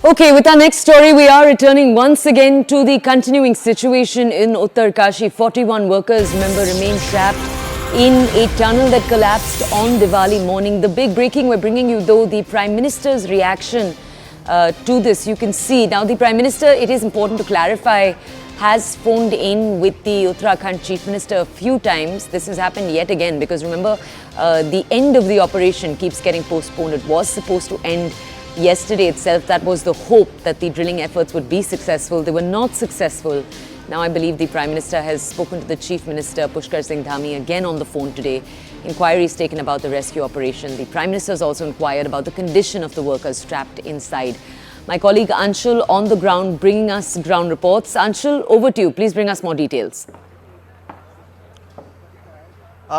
Okay, with our next story, we are returning once again to the continuing situation in Uttarkashi. 41 workers, remember, remain trapped in a tunnel that collapsed on Diwali morning. The big breaking we're bringing you, though, the Prime Minister's reaction to this. You can see now the Prime Minister, it is important to clarify, has phoned in with the Uttarakhand Chief Minister a few times. This has happened yet again because remember, the end of the operation keeps getting postponed. It was supposed to end yesterday itself. That was the hope that the drilling efforts would be successful. They were not successful. Now I believe the Prime Minister has spoken to the Chief Minister, Pushkar Singh Dhami, again on the phone today. Inquiries taken about the rescue operation. The Prime Minister has also inquired about the condition of the workers trapped inside. My colleague Anshul on the ground bringing us ground reports. Anshul, over to you. Please bring us more details.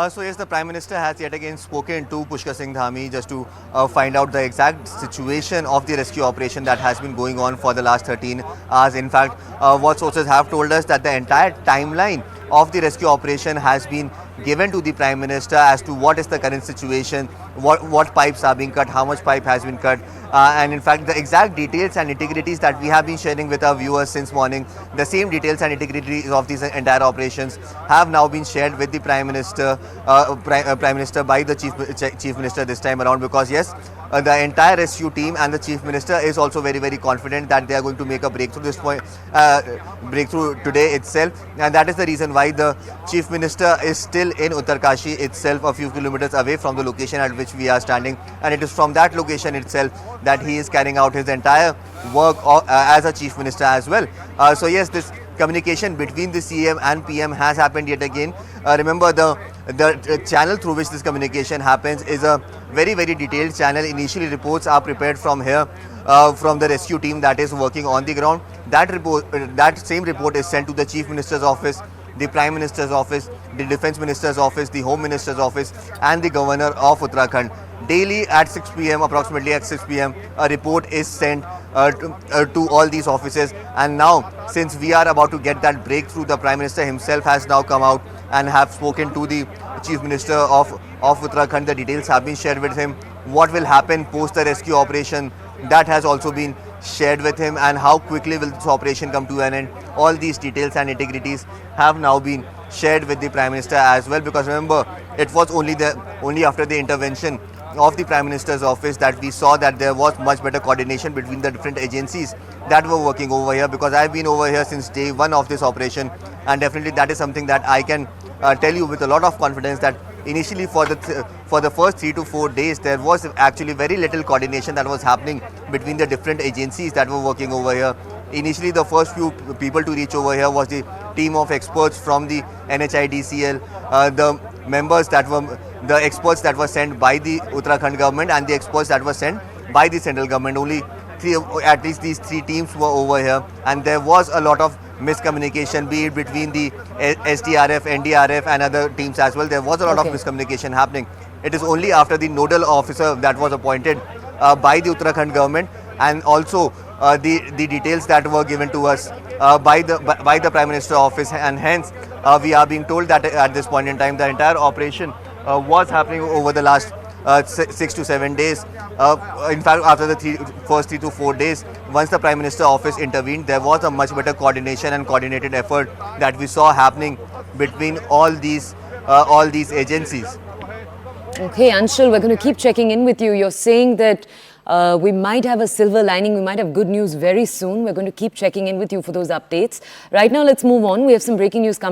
So yes, the Prime Minister has yet again spoken to Pushkar Singh Dhami just to find out the exact situation of the rescue operation that has been going on for the last 13 hours. In fact, what sources have told us that the entire timeline of the rescue operation has been given to the Prime Minister as to what is the current situation, what pipes are being cut, how much pipe has been cut, and in fact the exact details and nitty-gritties that we have been sharing with our viewers since morning, the same details and nitty-gritties of these entire operations have now been shared with the Prime Minister, Prime Minister by the Chief Minister this time around, because yes, the entire rescue team and the Chief Minister is also very confident that they are going to make a breakthrough today itself, and that is the reason why the Chief Minister is still in Uttarkashi itself, a few kilometers away from the location at which we are standing, and it is from that location itself that he is carrying out his entire work as a Chief Minister as well. So yes, this communication between the CM and PM has happened yet again. Remember, the channel through which this communication happens is a very detailed channel. Initially, reports are prepared from here, from the rescue team that is working on the ground. That same report is sent to the Chief Minister's office, the Prime Minister's office, the Defence Minister's office, the Home Minister's office, and the Governor of Uttarakhand. Daily at 6 p.m, approximately at 6 p.m, a report is sent to all these offices. And now, since we are about to get that breakthrough, the Prime Minister himself has now come out and have spoken to the Chief Minister of Uttarakhand. The details have been shared with him. What will happen post the rescue operation, that has also been shared with him, and how quickly will this operation come to an end. All these details and nitty-gritties have now been shared with the Prime Minister as well, because remember, it was only after the intervention of the Prime Minister's office that we saw that there was much better coordination between the different agencies that were working over here, because I've been over here since day one of this operation, and definitely that is something that I can tell you with a lot of confidence that initially for the first 3 to 4 days there was actually very little coordination that was happening between the different agencies that were working over here. Initially, the first few people to reach over here was the team of experts from the NHIDCL, the members that were the experts that were sent by the Uttarakhand government, and the experts that were sent by the central government. Only at least these three teams were over here, and there was a lot of miscommunication, be it between the SDRF, NDRF and other teams as well. There was a lot of miscommunication happening. It is only after the nodal officer that was appointed by the Uttarakhand government, and also the details that were given to us by the Prime Minister office, and hence we are being told that at this point in time the entire operation was happening over the last 6 to 7 days. In fact, after the first 3 to 4 days, once the Prime Minister office intervened, there was a much better coordination and coordinated effort that we saw happening between all these agencies. Okay, Anshul, we're going to keep checking in with you. You're saying that we might have a silver lining. We might have good news very soon. We're going to keep checking in with you for those updates. Right now, let's move on. We have some breaking news coming.